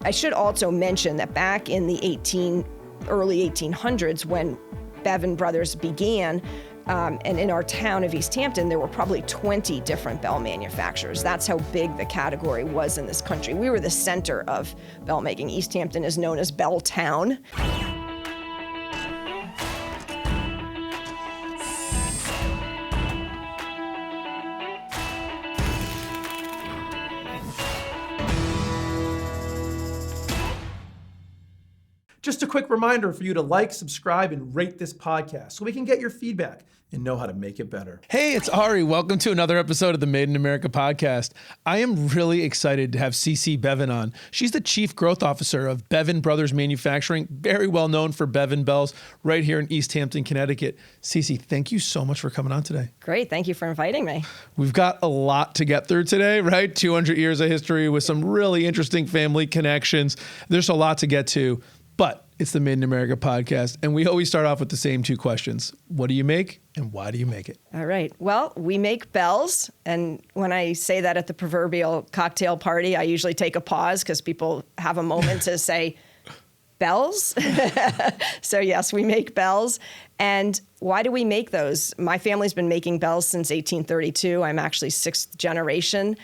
I should also mention that back in the early 1800s, when Bevin Brothers began, and in our town of East Hampton, there were probably 20 different bell manufacturers. That's how big the category was in this country. We were the center of bell making. East Hampton is known as Bell Town. Just a quick reminder for you to like, subscribe, and rate this podcast so we can get your feedback and know how to make it better. Hey, it's Ari. Welcome to another episode of the Made in America podcast. I am really excited to have Cici Bevin on. She's the Chief Growth Officer of Bevin Brothers Manufacturing, very well known for Bevin Bells, right here in East Hampton, Connecticut. Cici, thank you so much for coming on today. Great. Thank you for inviting me. We've got a lot to get through today, right? 200 years of history with some really interesting family connections. There's a lot to get to. But it's the Made in America podcast, and we always start off with the same two questions. What do you make, and why do you make it? All right. Well, we make bells, and when I say that at the proverbial cocktail party, I usually take a pause because people have a moment to say, bells? So yes, we make bells. And why do we make those? My family's been making bells since 1832. I'm actually sixth generation.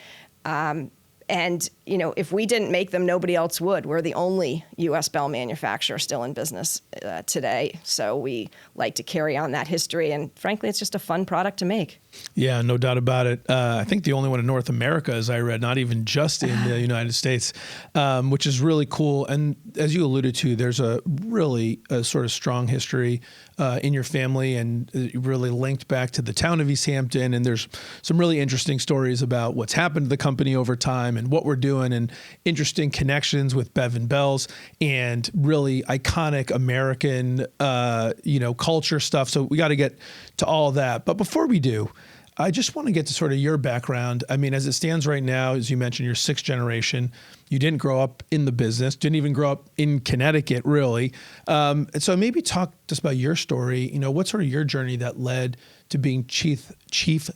And, you know, if we didn't make them, nobody else would. We're the only U.S. bell manufacturer still in business today. So we like to carry on that history. And frankly, it's just a fun product to make. Yeah, no doubt about it. I think the only one in North America, as I read, not even just in the United States, which is really cool. And as you alluded to, there's a really sort of strong history in your family, and really linked back to the town of East Hampton. And there's some really interesting stories about what's happened to the company over time and what we're doing, and interesting connections with Bevin Bells and really iconic American, culture stuff. So we got to get to all of that. But before we do, I just want to get to sort of your background. I mean, as it stands right now, as you mentioned, you're sixth generation. You didn't grow up in the business, didn't even grow up in Connecticut, really. And so maybe talk just about your story. You know, what sort of your journey that led to being chief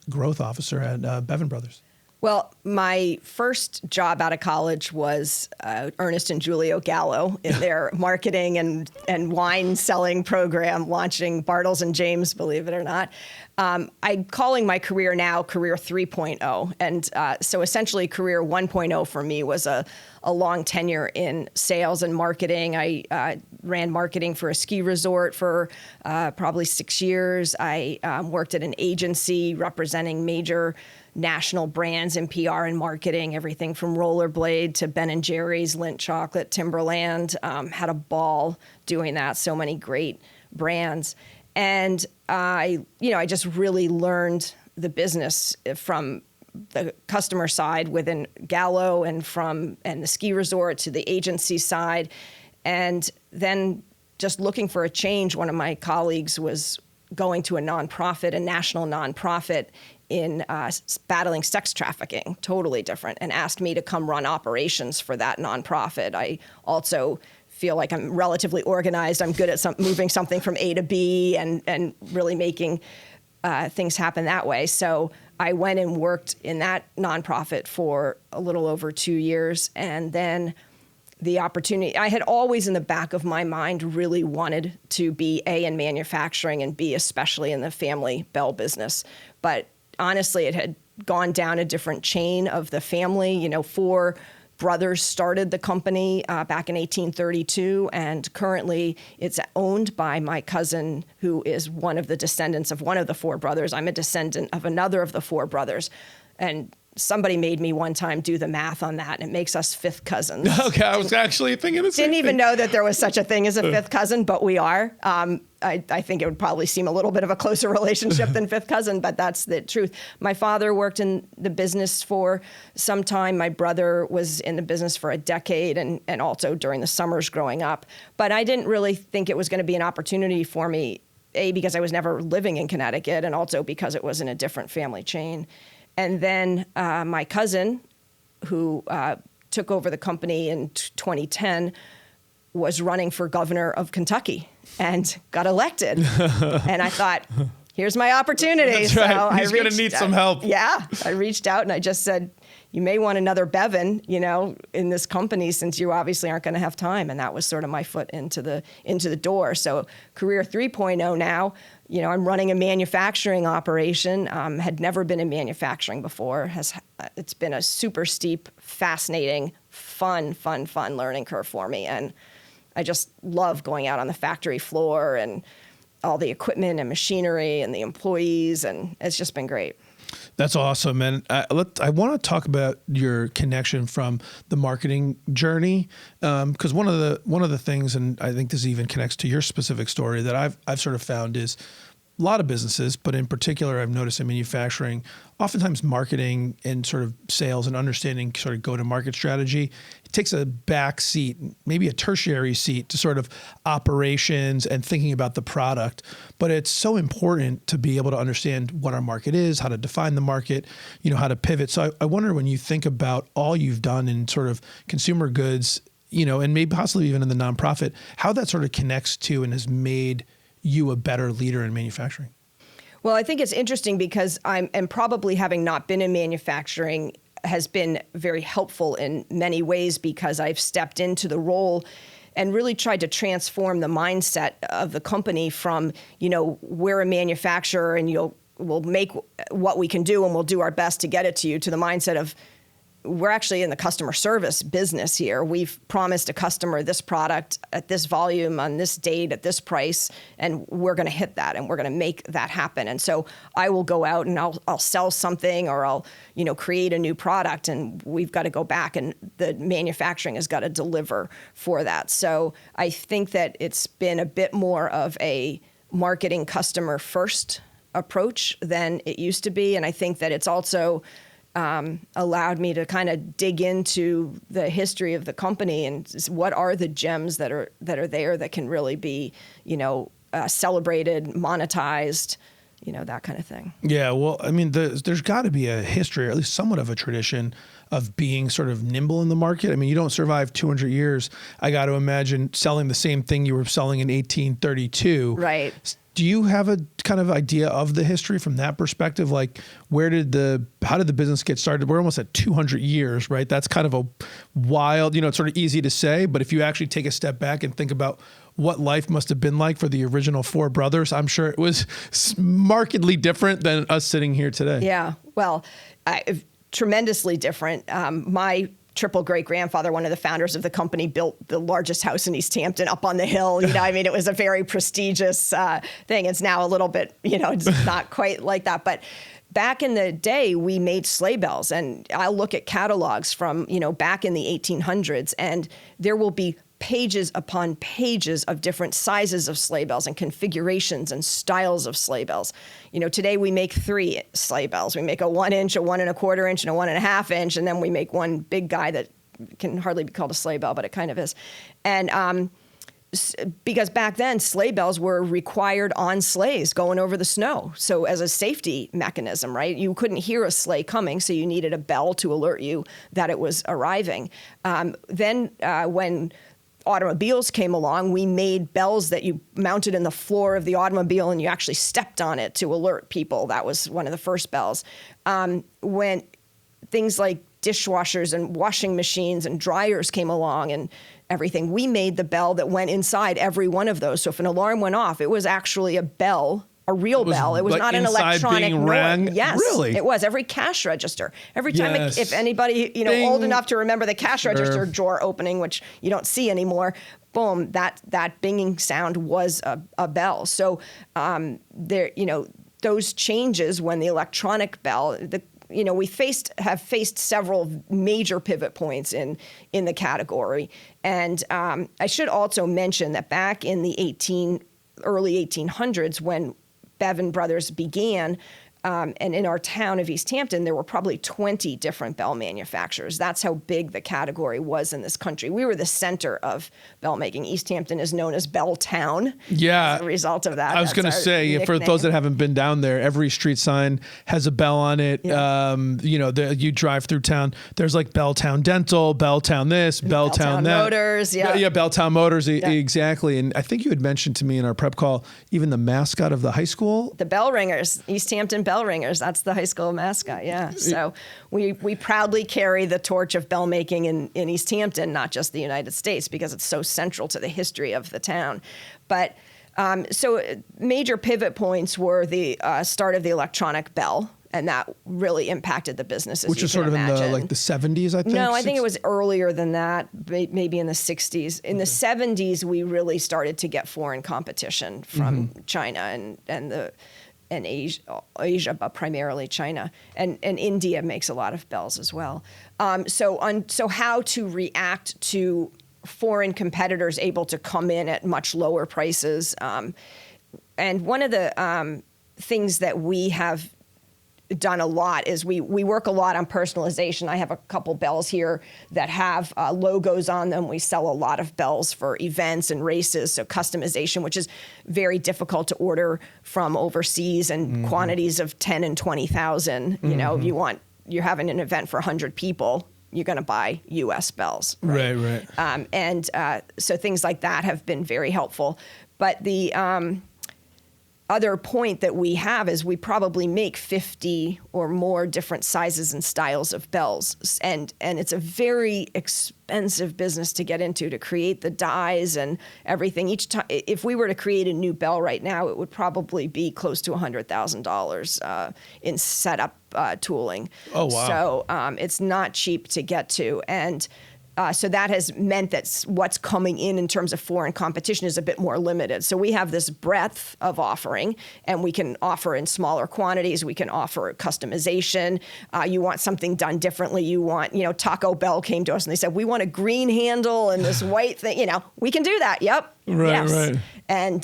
growth officer at Bevin Brothers? Well, my first job out of college was Ernest and Julio Gallo in their marketing and wine selling program, launching Bartles and James, believe it or not. I'm calling my career now Career 3.0. And so essentially Career 1.0 for me was a long tenure in sales and marketing. I ran marketing for a ski resort for probably 6 years. I worked at an agency representing major national brands in PR and marketing, everything from Rollerblade to Ben & Jerry's, Lindt Chocolate, Timberland. Had a ball doing that, so many great brands. And I just really learned the business from the customer side within Gallo and the ski resort to the agency side. And then just looking for a change, one of my colleagues was going to a national nonprofit in battling sex trafficking, totally different, and asked me to come run operations for that nonprofit. I also feel like I'm relatively organized. I'm good at moving something from A to B and really making things happen that way. So I went and worked in that nonprofit for a little over 2 years. And then the opportunity, I had always in the back of my mind really wanted to be in manufacturing and B especially in the family bell business. But honestly, it had gone down a different chain of the family. You know, 4 brothers started the company back in 1832, and currently it's owned by my cousin, who is one of the descendants of one of the 4 brothers. I'm a descendant of another of the 4 brothers. And somebody made me one time do the math on that, and it makes us 5th cousins. Okay, I was actually thinking the same Didn't even thing. know that there was such a thing as a 5th cousin, but we are. I think it would probably seem a little bit of a closer relationship than 5th cousin, but that's the truth. My father worked in the business for some time. My brother was in the business for a decade and also during the summers growing up. But I didn't really think it was going to be an opportunity for me, A, because I was never living in Connecticut, and also because it was in a different family chain. And then my cousin, who took over the company in 2010, was running for governor of Kentucky and got elected. And I thought, here's my opportunity. That's so right. He's going to reached need out. some help. Yeah. I reached out and I just said, you may want another Bevin, in this company, since you obviously aren't going to have time. And that was sort of my foot into the door. So career 3.0 now, I'm running a manufacturing operation. Had never been in manufacturing before. It's been a super steep, fascinating, fun learning curve for me. And I just love going out on the factory floor and all the equipment and machinery and the employees. And it's just been great. That's awesome. And I want to talk about your connection from the marketing journey. Because one of the things, and I think this even connects to your specific story, that I've sort of found is a lot of businesses, but in particular, I've noticed in manufacturing, oftentimes marketing and sort of sales and understanding sort of go-to-market strategy, it takes a back seat, maybe a tertiary seat to sort of operations and thinking about the product. But it's so important to be able to understand what our market is, how to define the market, how to pivot. So I wonder, when you think about all you've done in sort of consumer goods, and maybe possibly even in the nonprofit, how that sort of connects to and has made you a better leader in manufacturing? Well, I think it's interesting because and probably having not been in manufacturing has been very helpful in many ways, because I've stepped into the role and really tried to transform the mindset of the company from, we're a manufacturer and we'll make what we can do and we'll do our best to get it to you, to the mindset of, we're actually in the customer service business here. We've promised a customer this product at this volume on this date at this price, and we're going to hit that and we're going to make that happen. And so I will go out and I'll sell something, or I'll, create a new product, and we've got to go back and the manufacturing has got to deliver for that. So I think that it's been a bit more of a marketing customer first approach than it used to be. And I think that it's also allowed me to kind of dig into the history of the company and what are the gems that are there that can really be, celebrated, monetized, that kind of thing. Yeah, well, I mean, there's got to be a history, or at least somewhat of a tradition, of being sort of nimble in the market. I mean, you don't survive 200 years. I got to imagine selling the same thing you were selling in 1832. Right. Do you have a kind of idea of the history from that perspective? Like, how did the business get started? We're almost at 200 years, right? That's kind of a wild, it's sort of easy to say, but if you actually take a step back and think about what life must have been like for the original four brothers, I'm sure it was markedly different than us sitting here today. Yeah, well, tremendously different. My triple great grandfather, one of the founders of the company, built the largest house in East Hampton up on the hill. It was a very prestigious thing. It's now a little bit, it's not quite like that. But back in the day, we made sleigh bells, and I'll look at catalogs from, back in the 1800s, and there will be pages upon pages of different sizes of sleigh bells and configurations and styles of sleigh bells. Today we make 3 sleigh bells. We make a 1 inch, a 1 1/4 inch, and a 1 1/2 inch, and then we make one big guy that can hardly be called a sleigh bell, but it kind of is. And because back then sleigh bells were required on sleighs going over the snow. So as a safety mechanism, right? You couldn't hear a sleigh coming, so you needed a bell to alert you that it was arriving. Then when automobiles came along, we made bells that you mounted in the floor of the automobile and you actually stepped on it to alert people. That was one of the first bells. When things like dishwashers and washing machines and dryers came along and everything, we made the bell that went inside every one of those. So if an alarm went off, it was actually a bell, a real bell. It was like not an electronic being noise. rang? Yes, Really? it was. Every cash register. Every time, Yes. if anybody, Ding. old enough to remember the cash register drawer opening, which you don't see anymore, boom, that binging sound was a bell. So there, those changes when the electronic bell, we have faced several major pivot points in the category. And I should also mention that back in the early 1800s, when Bevin Brothers began, And in our town of East Hampton, there were probably 20 different bell manufacturers. That's how big the category was in this country. We were the center of bell making. East Hampton is known as Bell Town. Yeah. As a result of that. I was going to say, nickname. for those that haven't been down there, every street sign has a bell on it. Yeah. You drive through town. There's like Belltown Dental, Belltown this, Belltown that. Motors, yeah. Yeah, Belltown Motors, exactly. And I think you had mentioned to me in our prep call, even the mascot of the high school. The Bell Ringers, East Hampton Bell Ringers. That's the high school mascot, yeah. So we proudly carry the torch of bell making in East Hampton, not just the United States, because it's so central to the history of the town. But so major pivot points were the start of the electronic bell, and that really impacted the business, as Which you was can sort of imagine. in the 70s, I think? No, I think it was earlier than that, maybe in the 60s. In the 70s, we really started to get foreign competition from China and Asia, but primarily China. And India makes a lot of bells as well. So how to react to foreign competitors able to come in at much lower prices. And one of the things that we have done a lot is we work a lot on personalization. I have a couple bells here that have logos on them. We sell a lot of bells for events and races, so customization, which is very difficult to order from overseas, and quantities of 10 and 20,000. You know, if you're having an event for 100 people, you're going to buy U.S. bells. Right. So things like that have been very helpful. But the other point that we have is we probably make 50 or more different sizes and styles of bells. And it's a very expensive business to get into, to create the dies and everything. Each time, if we were to create a new bell right now, it would probably be close to $100,000 in setup tooling. Oh, wow. So it's not cheap to get to. And so that has meant that what's coming in terms of foreign competition is a bit more limited. So we have this breadth of offering, and we can offer in smaller quantities. We can offer customization. You want something done differently. Taco Bell came to us and they said, we want a green handle and this white thing. We can do that. Yep. Right. And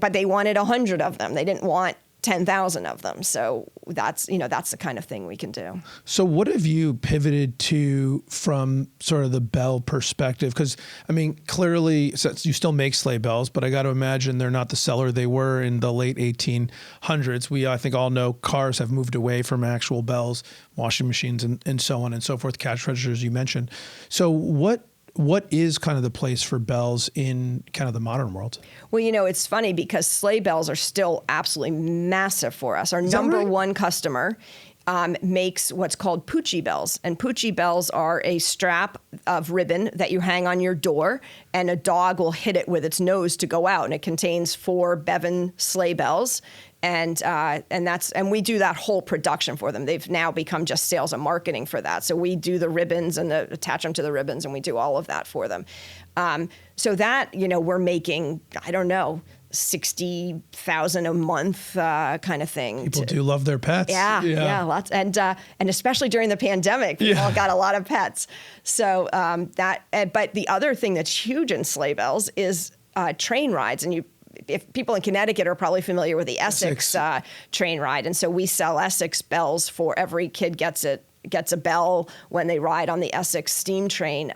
but they wanted 100 of them. They didn't want 10,000 of them. So that's the kind of thing we can do. So what have you pivoted to from sort of the bell perspective? Because, I mean, clearly you still make sleigh bells, but I got to imagine they're not the seller they were in the late 1800s. We, I think, all know cars have moved away from actual bells, washing machines, and so on and so forth, cash registers you mentioned. So what is kind of the place for bells in kind of the modern world? Well, it's funny because sleigh bells are still absolutely massive for us. Our number one customer makes what's called Poochie bells. And Poochie bells are a strap of ribbon that you hang on your door, and a dog will hit it with its nose to go out. And it contains 4 Bevin sleigh bells. And we do that whole production for them. They've now become just sales and marketing for that. So we do the ribbons and attach them to the ribbons, and we do all of that for them. So that, we're making, I don't know, 60,000 a month kind of thing. People do love their pets. Yeah, lots, and especially during the pandemic, people got a lot of pets. So but the other thing that's huge in sleigh bells is train rides, and if people in Connecticut are probably familiar with the Essex train ride, and so we sell Essex bells for every kid gets a bell when they ride on the Essex steam train.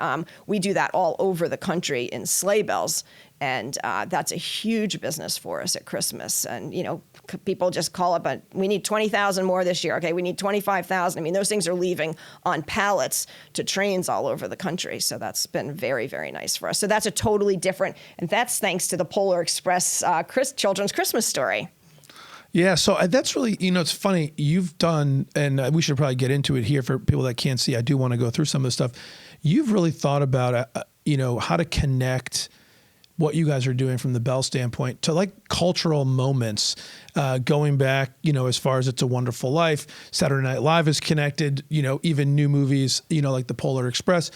We do that all over the country in sleigh bells, and that's a huge business for us at Christmas. And people just call up, we need 20,000 more this year. Okay, we need 25,000. I mean, those things are leaving on pallets to trains all over the country. So that's been very, very nice for us. So that's a totally different, and that's thanks to the Polar Express children's Christmas story. Yeah, so that's really, it's funny, you've done, and we should probably get into it here for people that can't see. I do want to go through some of the stuff. You've really thought about, how to connect what you guys are doing from the bell standpoint to like cultural moments, going back, as far as It's a Wonderful Life, Saturday Night Live is connected, even new movies, like the Polar Express.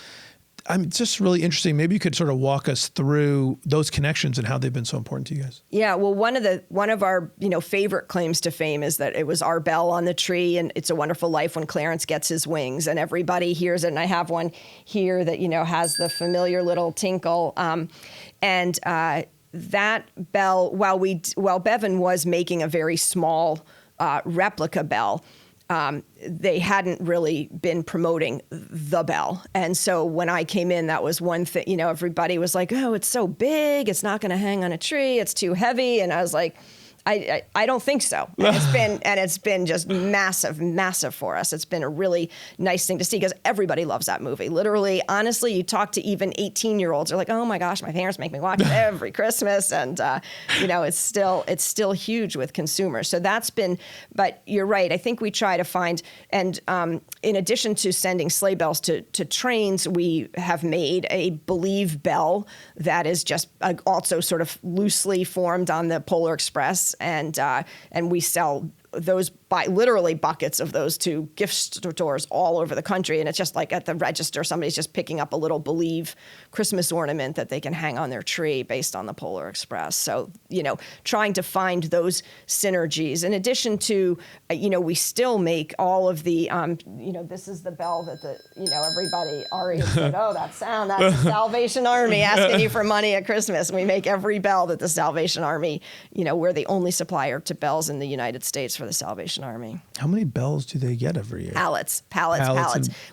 It's just really interesting. Maybe you could sort of walk us through those connections and how they've been so important to you guys. Yeah, well, one of our favorite claims to fame is that it was our bell on the tree, and It's a Wonderful Life when Clarence gets his wings, and everybody hears it. And I have one here that has the familiar little tinkle, that bell. While Bevin was making a very small replica bell, they hadn't really been promoting the bell. And so when I came in, that was one thing, you know, everybody was like, oh, it's so big, it's not going to hang on a tree, it's too heavy. And I was like, I don't think so. And it's been just massive for us. It's been a really nice thing to see because everybody loves that movie. Literally, honestly, you talk to even 18-year-olds, they're like, oh my gosh, my parents make me watch it every Christmas. And, you know, it's still huge with consumers. So that's been, but you're right. I think we try to find, and in addition to sending sleigh bells to trains, we have made a Believe bell that is just also sort of loosely formed on the Polar Express. And we sell those literally buckets of those to gift stores all over the country. And it's just like at the register, somebody's just picking up a little Believe Christmas ornament that they can hang on their tree based on the Polar Express. So, you know, trying to find those synergies. In addition to, you know, we still make all of the, you know, this is the bell that everybody, Ari said, oh, that sound, that's the Salvation Army asking you for money at Christmas. And we make every bell that the Salvation Army, you know, we're the only supplier to bells in the United States for the Salvation Army. How many bells do they get every year? Pallets.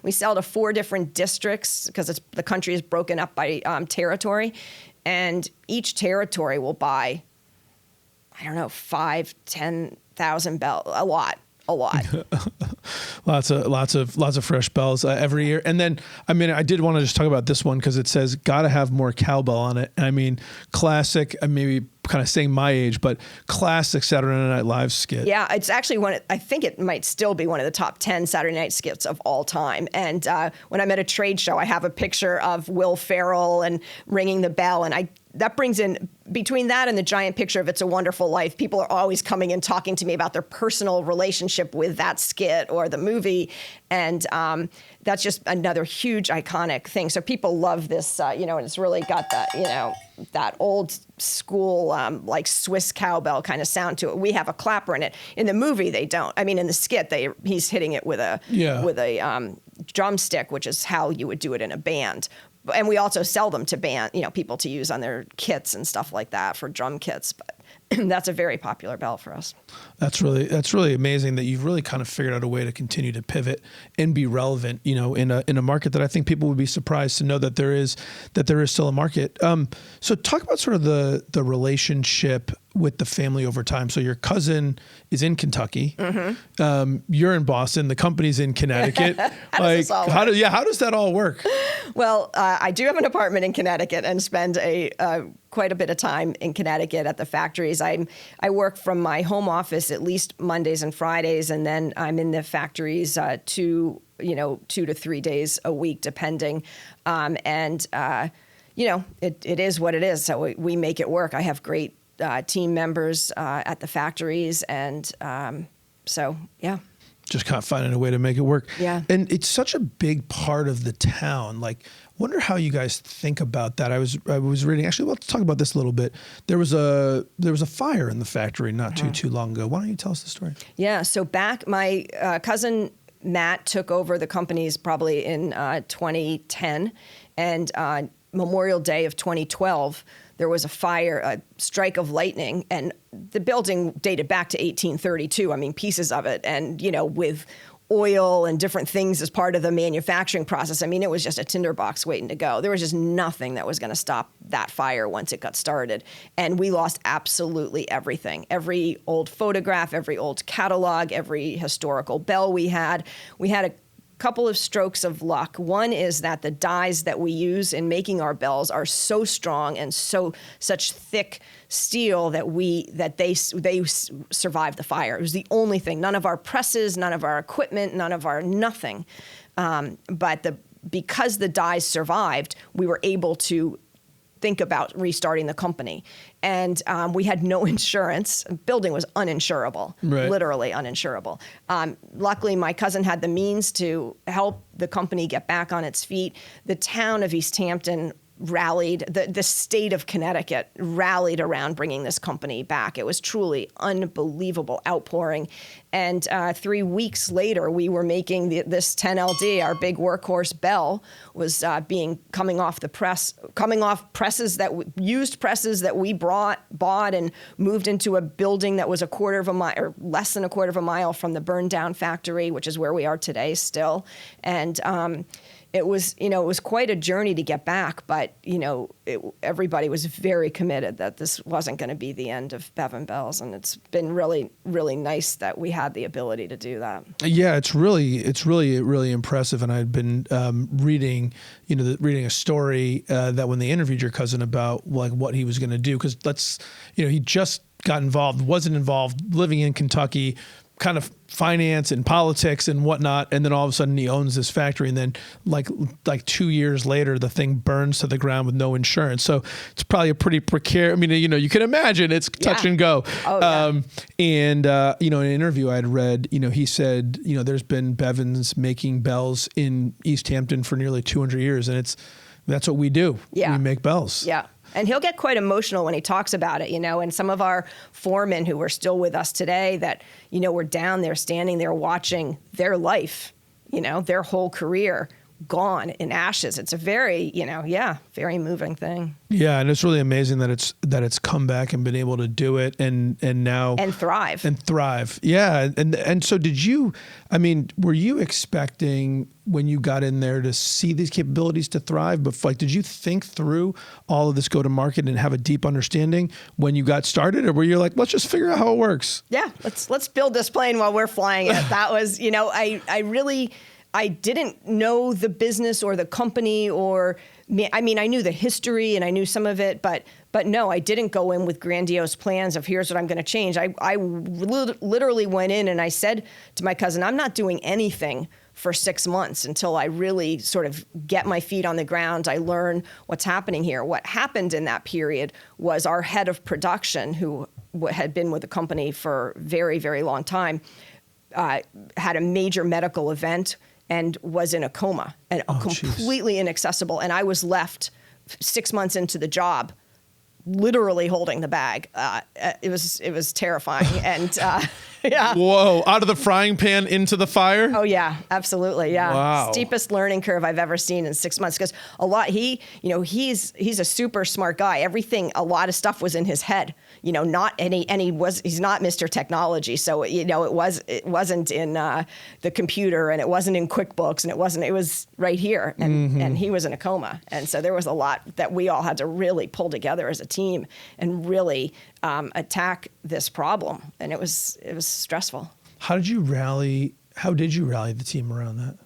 We sell to 4 different districts because the country is broken up by territory, and each territory will buy, I don't know, 5,000-10,000 bells. A lot. Lots of fresh bells every year. And then, I mean, I did want to just talk about this one because it says gotta have more cowbell on it. I mean, classic, maybe kind of saying my age, but classic Saturday Night Live skit. Yeah, it's actually I think it might still be one of the top 10 Saturday night skits of all time. And when I'm at a trade show, I have a picture of Will Ferrell and ringing the bell, and that brings in, between that and the giant picture of It's a Wonderful Life, people are always coming and talking to me about their personal relationship with that skit or the movie. And that's just another huge iconic thing. So people love this, you know, and it's really got that, you know, that old school, like Swiss cowbell kind of sound to it. We have a clapper in it. In the movie, they don't. I mean, in the skit, he's hitting it with a drumstick, which is how you would do it in a band. And we also sell them to people to use on their kits and stuff like that for drum kits. But that's a very popular bell for us. That's really amazing that you've really kind of figured out a way to continue to pivot and be relevant, you know, in a market that I think people would be surprised to know that there is still a market. So talk about sort of the relationship with the family over time. So your cousin is in Kentucky. Mm-hmm. You're in Boston. The company's in Connecticut. How does that all work? Well, I do have an apartment in Connecticut and spend quite a bit of time in Connecticut at the factories. I work from my home office at least Mondays and Fridays, and then I'm in the factories 2 to 3 days a week, depending. You know, it is what it is. So we make it work. I have great team members at the factories, and so yeah. Just kind of finding a way to make it work. Yeah. And it's such a big part of the town. Like, wonder how you guys think about that. I was reading, actually, let's talk about this a little bit. There was a fire in the factory not too long ago. Why don't you tell us the story? Yeah. So back, my cousin Matt took over the companies probably in 2010, and Memorial Day of 2012, there was a fire, a strike of lightning, and the building dated back to 1832. I mean, pieces of it, and, you know, with oil and different things as part of the manufacturing process. I mean, it was just a tinderbox waiting to go. There was just nothing that was going to stop that fire once it got started. And we lost absolutely everything. Every old photograph, every old catalog, every historical bell we had. We had a couple of strokes of luck. One is that the dies that we use in making our bells are so strong and such thick steel that they survived the fire. It was the only thing. None of our presses, none of our equipment, none of our nothing. But because the dies survived, we were able to think about restarting the company. And we had no insurance. The building was uninsurable, right. Literally uninsurable. Luckily, my cousin had the means to help the company get back on its feet. The town of East Hampton rallied, the state of Connecticut rallied around bringing this company back. It was truly unbelievable outpouring. And 3 weeks later, we were making this 10LD, our big workhorse bell, was coming off presses used presses that we bought and moved into a building that was a quarter of a mile or less than a quarter of a mile from the burned down factory, which is where we are today still. And it was quite a journey to get back, but everybody was very committed that this wasn't going to be the end of Bevin Bells, and it's been really, really nice that we had the ability to do that. Yeah, it's really impressive. And I'd been reading a story that when they interviewed your cousin about like what he was going to do, because he just got involved, wasn't involved, living in Kentucky, kind of finance and politics and whatnot, and then all of a sudden he owns this factory, and then like 2 years later the thing burns to the ground with no insurance. So it's probably a pretty precarious. I mean, you can imagine it's touch and go. Oh, yeah. In an interview I had read, he said, there's been Bevins making bells in East Hampton for nearly 200 years, and that's what we do. Yeah. We make bells. Yeah. And he'll get quite emotional when he talks about it, and some of our foremen who are still with us today that, were down there, standing there watching their life, their whole career gone in ashes. It's a very, very moving thing. Yeah, and it's really amazing that it's come back and been able to do it and now and thrive. Yeah, and so were you expecting when you got in there to see these capabilities to thrive? But did you think through all of this go to market and have a deep understanding when you got started, or were you like, let's just figure out how it works? Yeah, let's build this plane while we're flying it. That was, I didn't know the business or the company I knew the history and I knew some of it, but no, I didn't go in with grandiose plans of here's what I'm going to change. I literally went in and I said to my cousin, I'm not doing anything for 6 months until I really sort of get my feet on the ground. I learn what's happening here. What happened in that period was our head of production, who had been with the company for a very, very long time, had a major medical event and was in a coma and completely inaccessible. And I was left 6 months into the job, literally holding the bag. It was terrifying. And yeah. Whoa, out of the frying pan into the fire? Oh yeah, absolutely. Yeah. Wow. Steepest learning curve I've ever seen in 6 months. Because he's a super smart guy. A lot of stuff was in his head. He's not Mr. Technology. So, it wasn't in the computer, and it wasn't in QuickBooks, and it was right here. And he was in a coma. And so there was a lot that we all had to really pull together as a team and really attack this problem. And it was stressful. How did you rally the team around that?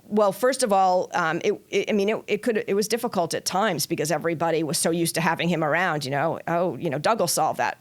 Well, first of all, it was difficult at times because everybody was so used to having him around. Doug will solve that.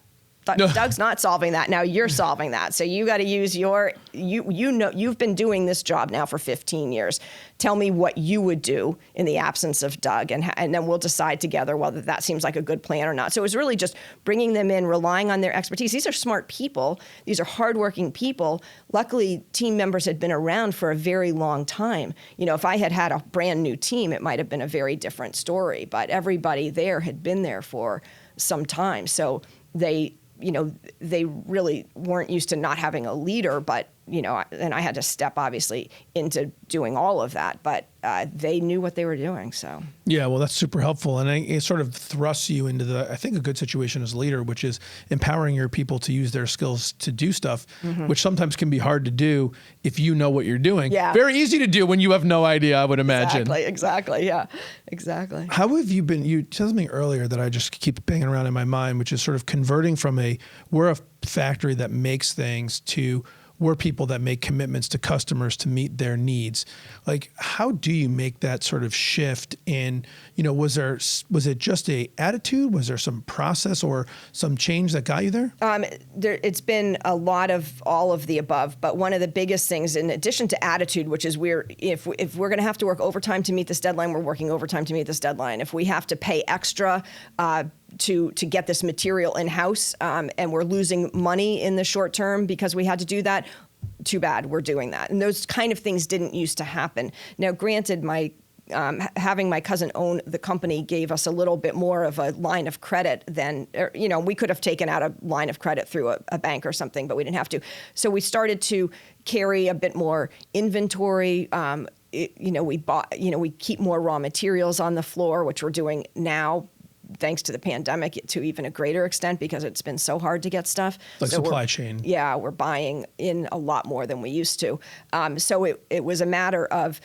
Doug's not solving that. Now you're solving that. So you got to use you've been doing this job now for 15 years. Tell me what you would do in the absence of Doug, and then we'll decide together whether that seems like a good plan or not. So it was really just bringing them in, relying on their expertise. These are smart people. These are hardworking people. Luckily, team members had been around for a very long time. If I had had a brand new team, it might have been a very different story. But everybody there had been there for some time. So they really weren't used to not having a leader, but, and I had to step obviously into doing all of that, but they knew what they were doing. So. Yeah, well, that's super helpful. And it sort of thrusts you into I think a good situation as a leader, which is empowering your people to use their skills to do stuff, which sometimes can be hard to do if you know what you're doing. Yeah. Very easy to do when you have no idea, I would imagine. Exactly. Yeah, exactly. How have you been, you said something earlier that I just keep banging around in my mind, which is sort of converting from we're a factory that makes things to we're people that make commitments to customers to meet their needs. Like, how do you make that sort of shift? And, was it just a attitude? Was there some process or some change that got you there? It's been a lot of all of the above, but one of the biggest things, in addition to attitude, which is if we're going to have to work overtime to meet this deadline, we're working overtime to meet this deadline. If we have to pay extra to get this material in-house, and we're losing money in the short term because we had to do that, too bad, we're doing that. And those kind of things didn't used to happen. Now, granted, my having my cousin own the company gave us a little bit more of a line of credit than, we could have taken out a line of credit through a bank or something, but we didn't have to. So we started to carry a bit more inventory. We keep more raw materials on the floor, which we're doing now, thanks to the pandemic, to even a greater extent because it's been so hard to get stuff. Like supply chain. Yeah, we're buying in a lot more than we used to. So it was a matter of,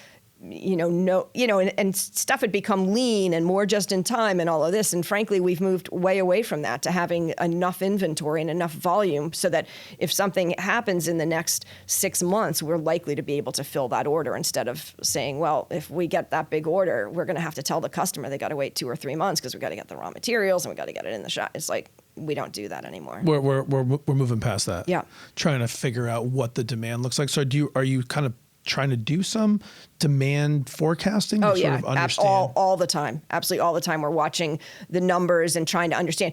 and stuff had become lean and more just in time and all of this. And frankly, we've moved way away from that to having enough inventory and enough volume so that if something happens in the next 6 months, we're likely to be able to fill that order instead of saying, well, if we get that big order, we're going to have to tell the customer they got to wait 2 or 3 months because we got to get the raw materials and we got to get it in the shop. It's like, we don't do that anymore. We're moving past that. Yeah. Trying to figure out what the demand looks like. So are you kind of trying to do some demand forecasting to sort of understand? All the time. Absolutely all the time. We're watching the numbers and trying to understand,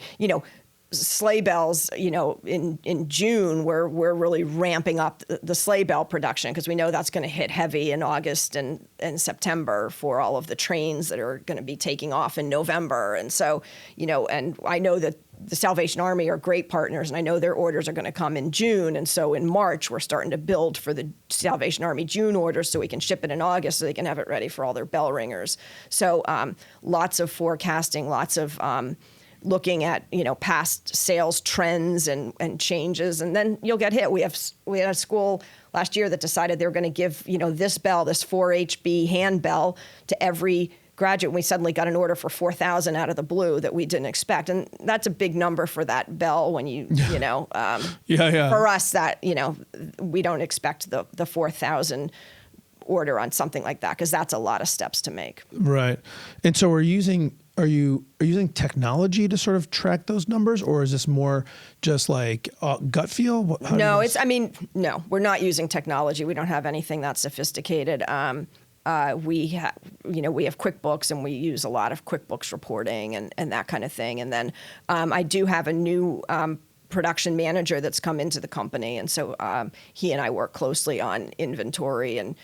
sleigh bells, in June, we're really ramping up the sleigh bell production because we know that's going to hit heavy in August and September for all of the trains that are going to be taking off in November. And so, and I know that the Salvation Army are great partners, and I know their orders are going to come in June. And so in March, we're starting to build for the Salvation Army June orders so we can ship it in August so they can have it ready for all their bell ringers. So lots of forecasting, lots of looking at, past sales trends and changes. And then you'll get hit. We had a school last year that decided they were going to give, this bell, this 4HB hand bell to every graduate. We suddenly got an order for 4,000 out of the blue that we didn't expect. And that's a big number for that bell when for us that, we don't expect the 4,000 order on something like that because that's a lot of steps to make. Right. And so are you using technology to sort of track those numbers, or is this more just like gut feel? No, we're not using technology. We don't have anything that sophisticated. We have QuickBooks, and we use a lot of QuickBooks reporting and that kind of thing. And then I do have a new production manager that's come into the company, and so he and I work closely on inventory. And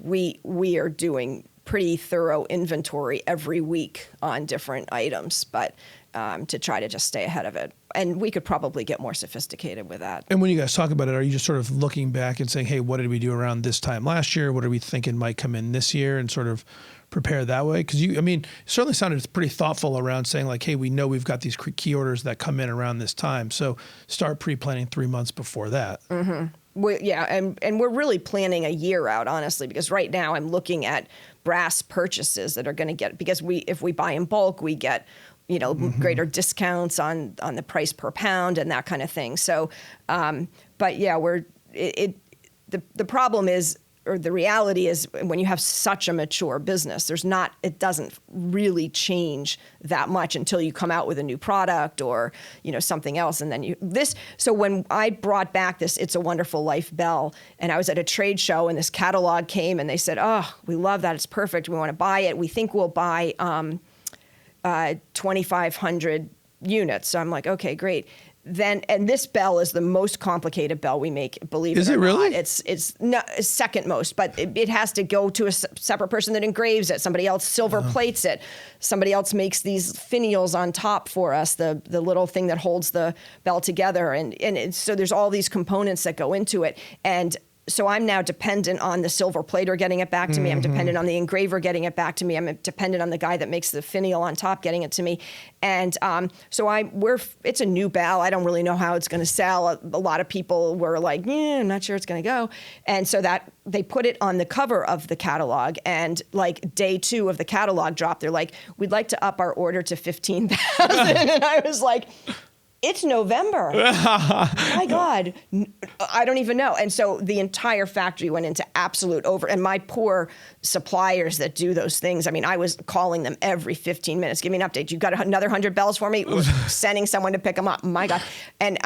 we are doing pretty thorough inventory every week on different items, but to try to just stay ahead of it. And we could probably get more sophisticated with that. And when you guys talk about it, are you just sort of looking back and saying, hey, what did we do around this time last year? What are we thinking might come in this year, and sort of prepare that way? Because it certainly sounded pretty thoughtful around saying like, hey, we know we've got these key orders that come in around this time. So start pre-planning 3 months before that. Mm-hmm. And we're really planning a year out, honestly, because right now I'm looking at brass purchases that are going to get, because if we buy in bulk, we get greater discounts on the price per pound and that kind of thing. So, but yeah, the problem is, or the reality is, when you have such a mature business, it doesn't really change that much until you come out with a new product or, something else. And then so when I brought back this It's a Wonderful Life bell, and I was at a trade show and this catalog came and they said, oh, we love that. It's perfect. We want to buy it. We think we'll buy 2,500 units. So I'm like, okay, great. And this bell is the most complicated bell we make, believe it or not. Is it really? It's second most, but it has to go to a separate person that engraves it. Somebody else silver plates it. Somebody else makes these finials on top for us, the little thing that holds the bell together. And so there's all these components that go into it. And so I'm now dependent on the silver plater getting it back to me. I'm dependent on the engraver getting it back to me. I'm dependent on the guy that makes the finial on top getting it to me. And so it's a new bell. I don't really know how it's going to sell. A lot of people were like, I'm not sure it's going to go. And so that they put it on the cover of the catalog, and like day 2 of the catalog drop, they're like, we'd like to up our order to 15,000. And I was like, it's November. My God, I don't even know. And so the entire factory went into absolute and my poor suppliers that do those things. I was calling them every 15 minutes. Give me an update. You got another 100 bells for me? Sending someone to pick them up. My God. And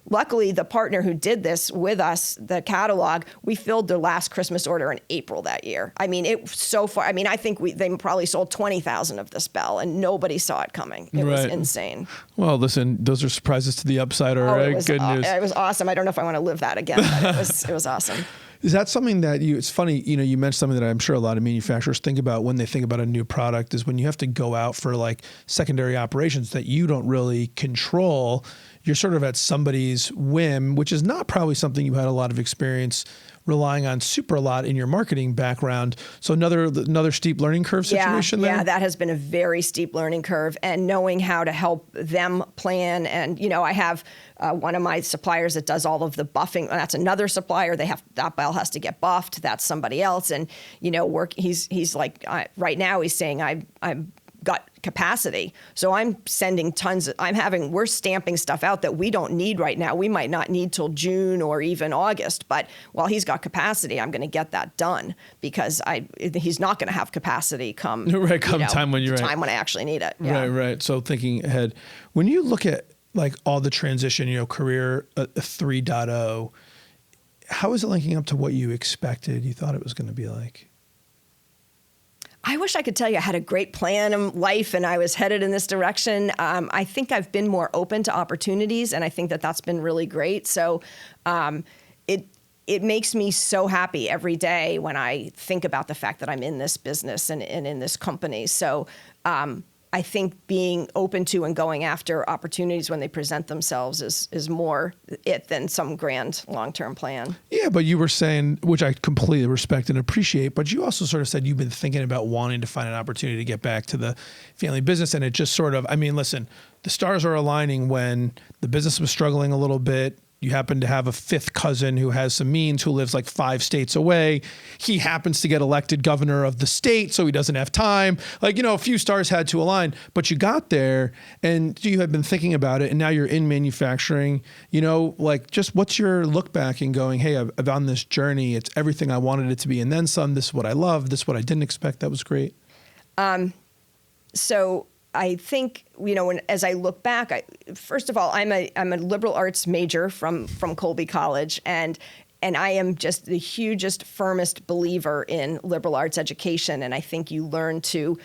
luckily the partner who did this with us, the catalog, we filled their last Christmas order in April that year. It so far, I think they probably sold 20,000 of this bell and nobody saw it coming. It was insane. Well, listen, those are surprises to the upside, all right? Good news. It was awesome. I don't know if I want to live that again, but it was awesome. Is that something that it's funny, you mentioned something that I'm sure a lot of manufacturers think about when they think about a new product is when you have to go out for like secondary operations that you don't really control, you're sort of at somebody's whim, which is not probably something you had a lot of experience relying on super a lot in your marketing background. So another steep learning curve situation there? Yeah, that has been a very steep learning curve, and knowing how to help them plan. And, I have one of my suppliers that does all of the buffing. That's another supplier. That bell has to get buffed. That's somebody else. And, he's like, right now he's saying, I'm got capacity. So I'm sending we're stamping stuff out that we don't need right now. We might not need till June or even August, but while he's got capacity, I'm going to get that done because he's not going to have capacity come time when you're time when I actually need it. Yeah. Right. So thinking ahead, when you look at like all the transition, career 3.0, how is it linking up to what you expected, you thought it was going to be like? I wish I could tell you I had a great plan in life and I was headed in this direction. I think I've been more open to opportunities, and I think that that's been really great. So it makes me so happy every day when I think about the fact that I'm in this business and in this company. So I think being open to and going after opportunities when they present themselves is more it than some grand long-term plan. Yeah, but you were saying, which I completely respect and appreciate, but you also sort of said you've been thinking about wanting to find an opportunity to get back to the family business. And it just sort of, listen, the stars are aligning when the business was struggling a little bit. You happen to have a fifth cousin who has some means, who lives like 5 states away. He happens to get elected governor of the state, so he doesn't have time. A few stars had to align, but you got there and you had been thinking about it, and now you're in manufacturing. Just what's your look back and going, hey, I've on this journey. It's everything I wanted it to be, and then some. This is what I love. This is what I didn't expect. That was great. So I think, as I look back, first of all, I'm a liberal arts major from Colby College, and I am just the hugest, firmest believer in liberal arts education. And I think you learn to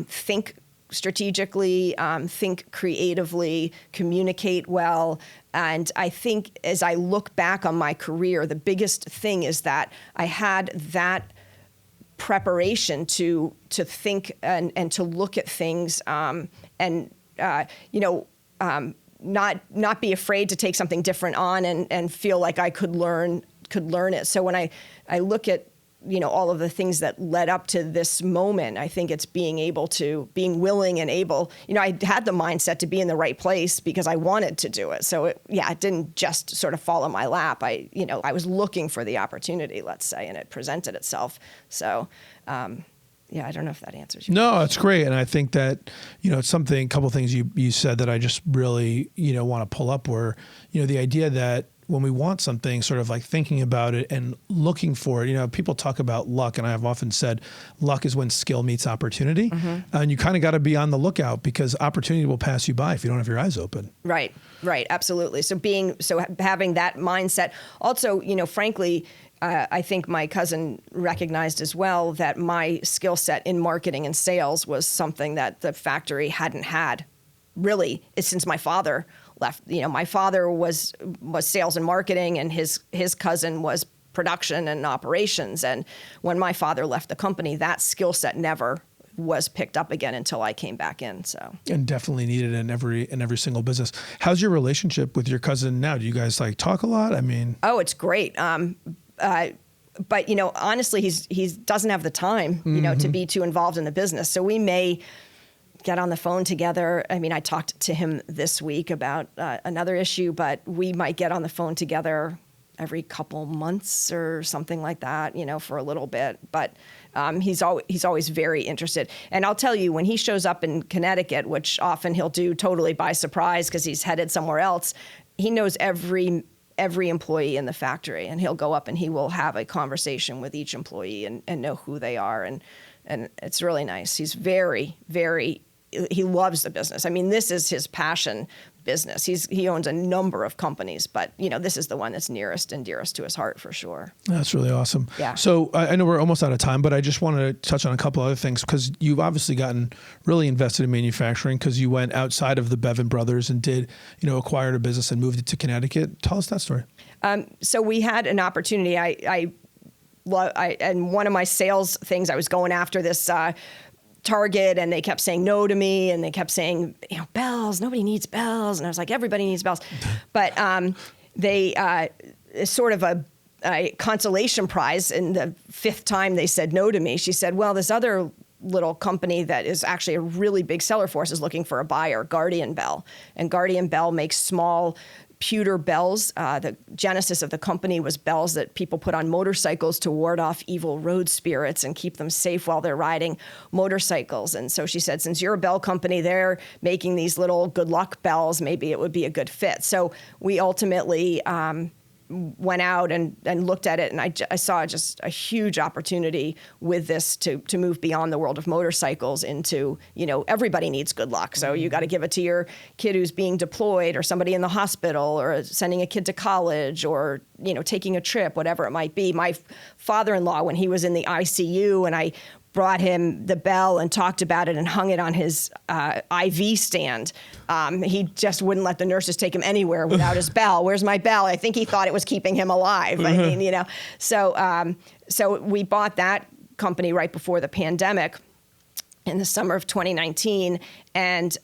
think strategically, think creatively, communicate well. And I think as I look back on my career, the biggest thing is that I had that preparation to think and to look at things not be afraid to take something different on and feel like I could learn it. So when I look at all of the things that led up to this moment, I think it's being willing and able. I had the mindset to be in the right place because I wanted to do it. So it didn't just sort of fall in my lap. I was looking for the opportunity, let's say, and it presented itself. So, I don't know if that answers your question. No, it's great. And I think that, it's a couple of things you said that I just really, want to pull up were, the idea that when we want something, sort of like thinking about it and looking for it. People talk about luck, and I have often said luck is when skill meets opportunity. Mm-hmm. And you kind of got to be on the lookout because opportunity will pass you by if you don't have your eyes open. Right, absolutely. So having that mindset. Also, frankly, I think my cousin recognized as well that my skill set in marketing and sales was something that the factory hadn't had really since my father left. My father was sales and marketing, and his cousin was production and operations. And when my father left the company, that skill set never was picked up again until I came back in. So, and definitely needed in every single business. How's your relationship with your cousin now? Do you guys talk a lot? Oh, it's great. But honestly, he doesn't have the time, to be too involved in the business. So we may get on the phone together. I talked to him this week about another issue, but we might get on the phone together every couple months or something like that, for a little bit. But he's always very interested. And I'll tell you, when he shows up in Connecticut, which often he'll do totally by surprise because he's headed somewhere else, he knows every employee in the factory, and he'll go up and he will have a conversation with each employee and know who they are. And it's really nice. He's very, very, he loves the business. This is his passion business. He owns a number of companies, but this is the one that's nearest and dearest to his heart for sure. That's really awesome. Yeah. So I know we're almost out of time, but I just wanted to touch on a couple other things because you've obviously gotten really invested in manufacturing because you went outside of the Bevin Brothers and did, acquired a business and moved it to Connecticut. Tell us that story. So we had an opportunity. I and one of my sales things, I was going after this Target, and they kept saying no to me, and they kept saying, bells, nobody needs bells. And I was like, everybody needs bells. But they sort of a consolation prize. In the 5th time they said no to me, she said, well, this other little company that is actually a really big seller for us is looking for a buyer, Guardian Bell. And Guardian Bell makes small pewter bells. The genesis of the company was bells that people put on motorcycles to ward off evil road spirits and keep them safe while they're riding motorcycles. And so she said, since you're a bell company, they're making these little good luck bells, maybe it would be a good fit. So we ultimately went out and looked at it, and I saw just a huge opportunity with this to move beyond the world of motorcycles into, everybody needs good luck. So you got to give it to your kid who's being deployed, or somebody in the hospital, or sending a kid to college, or, taking a trip, whatever it might be. My father-in-law, when he was in the ICU, and I brought him the bell and talked about it and hung it on his IV stand. He just wouldn't let the nurses take him anywhere without his bell. Where's my bell? I think he thought it was keeping him alive. I mean, so we bought that company right before the pandemic in the summer of 2019. And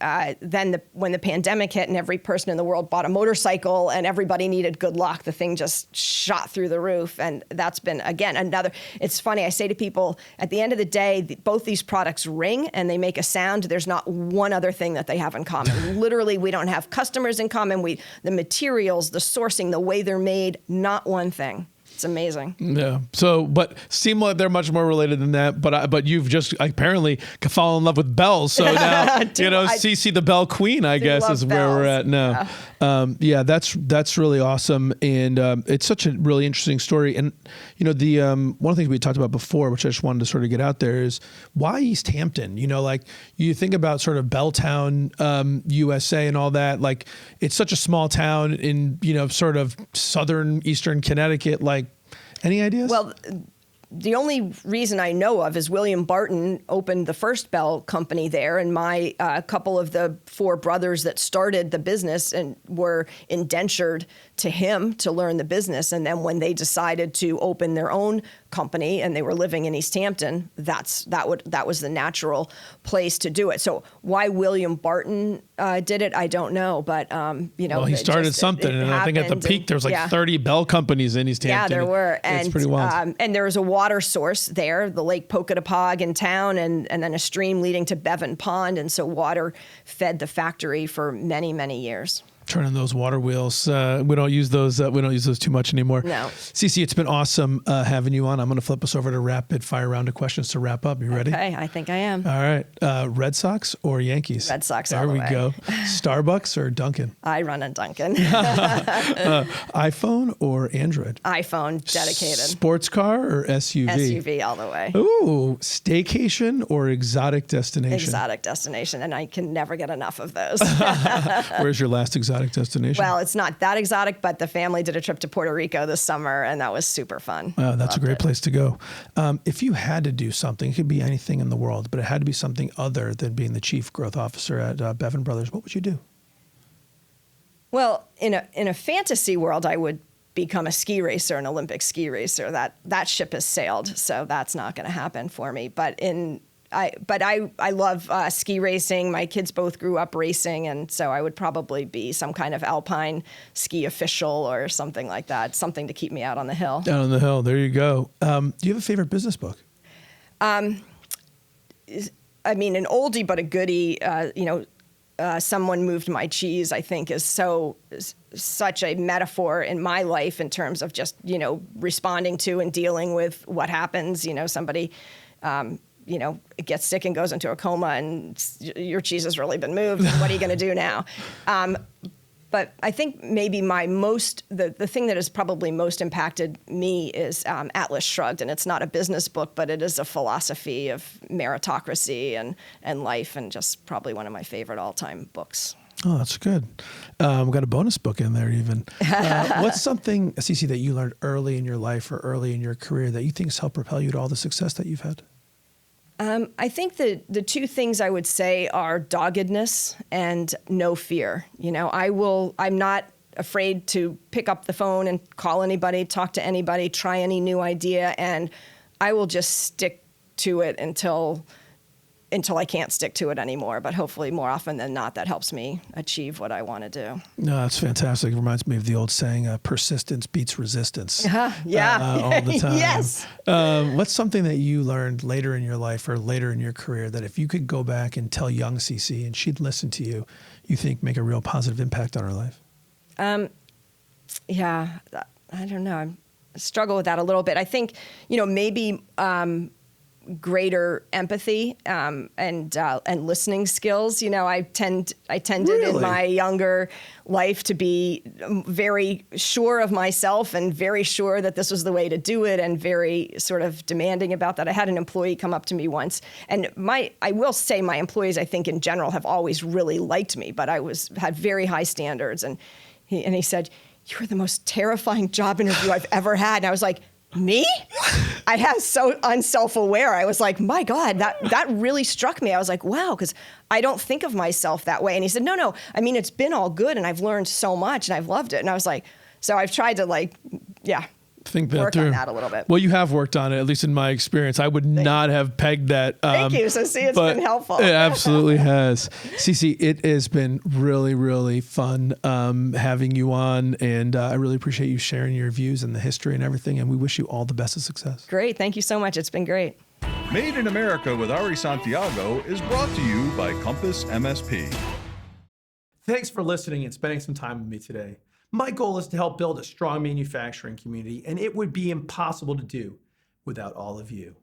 then when the pandemic hit and every person in the world bought a motorcycle and everybody needed good luck, the thing just shot through the roof. And that's been, again, it's funny, I say to people, at the end of the day, both these products ring and they make a sound. There's not one other thing that they have in common. Literally, we don't have customers in common. The materials, the sourcing, the way they're made, not one thing. It's amazing. Yeah. So, but seem like they're much more related than that. But you've just apparently fallen in love with bells. So now, Cici the Bell Queen, I guess, is where we're at now. Yeah. That's really awesome. And it's such a really interesting story. And, one of the things we talked about before, which I just wanted to sort of get out there, is why East Hampton? You think about sort of Belltown, USA and all that. Like, it's such a small town in, sort of southern, eastern Connecticut. Any ideas? Well, the only reason I know of is William Barton opened the first bell company there, and my couple of the 4 brothers that started the business and were indentured to him to learn the business. And then when they decided to open their own company and they were living in East Hampton, that was the natural place to do it. So why William Barton did it, I don't know. But well, he started something, and I think at the peak there was 30 bell companies in East Hampton. Yeah, there were, it's pretty wild. And there was a water source there, the Lake Pocatapog in town, and then a stream leading to Bevin Pond, and so water fed the factory for many, many years. Turning those water wheels. We don't use those. We don't use those too much anymore. No. Cici, it's been awesome having you on. I'm going to flip us over to rapid fire round of questions to wrap up. You ready? Okay, I think I am. All right. Red Sox or Yankees? Red Sox. There all the we way. go. Starbucks or Dunkin'? I run a Dunkin'. iPhone or Android? iPhone, dedicated. Sports car or SUV? SUV all the way. Ooh, staycation or exotic destination? Exotic destination, and I can never get enough of those. Where's your last exotic destination? Well, it's not that exotic, but the family did a trip to Puerto Rico this summer, and that was super fun. Wow, that's a great place to go. If you had to do something, it could be anything in the world, but it had to be something other than being the chief growth officer at Bevin Brothers, what would you do? Well, in a fantasy world, I would become a ski racer, an Olympic ski racer. That ship has sailed, so that's not going to happen for me. But I love ski racing. My kids both grew up racing, and so I would probably be some kind of alpine ski official or something like that, something to keep me out on the hill. Down on the hill. There you go. Do you have a favorite business book? I mean, an oldie but a goodie. Someone Moved My Cheese, I think, is such a metaphor in my life in terms of just, responding to and dealing with what happens. Somebody, gets sick and goes into a coma, and your cheese has really been moved. What are you going to do now? But I think maybe the thing that has probably most impacted me is Atlas Shrugged. And it's not a business book, but it is a philosophy of meritocracy and life, and just probably one of my favorite all-time books. Oh, that's good. We've got a bonus book in there even. What's something, Cici, that you learned early in your life or early in your career that you think has helped propel you to all the success that you've had? I think the 2 things I would say are doggedness and no fear. I'm not afraid to pick up the phone and call anybody, talk to anybody, try any new idea, and I will just stick to it until I can't stick to it anymore. But hopefully more often than not, that helps me achieve what I want to do. No, that's fantastic. It reminds me of the old saying, persistence beats resistance. Yeah. All the time. Yes. What's something that you learned later in your life or later in your career that if you could go back and tell young Cici and she'd listen to you, you think make a real positive impact on her life? Yeah, I don't know. I struggle with that a little bit. I think, maybe greater empathy and listening skills. I tended Really? in my younger life to be very sure of myself and very sure that this was the way to do it and very sort of demanding about that. I had an employee come up to me once, and I will say my employees, I think in general, have always really liked me, but I had very high standards, and he said, "You were the most terrifying job interview I've ever had." And I was like, "Me?" I was so unself-aware. I was like, my God, that really struck me. I was like, wow, because I don't think of myself that way. And he said, no, I mean, it's been all good and I've learned so much and I've loved it. And I was like, so I've tried to Think that work through. on that a little bit. Well, you have worked on it, at least in my experience. I would not have pegged that. Thank you. So see, it's been helpful. It absolutely has. Cici, it has been really, really fun having you on, and I really appreciate you sharing your views and the history and everything, and we wish you all the best of success. Great. Thank you so much. It's been great. Made in America with Ari Santiago is brought to you by Compass MSP. Thanks for listening and spending some time with me today. My goal is to help build a strong manufacturing community, and it would be impossible to do without all of you.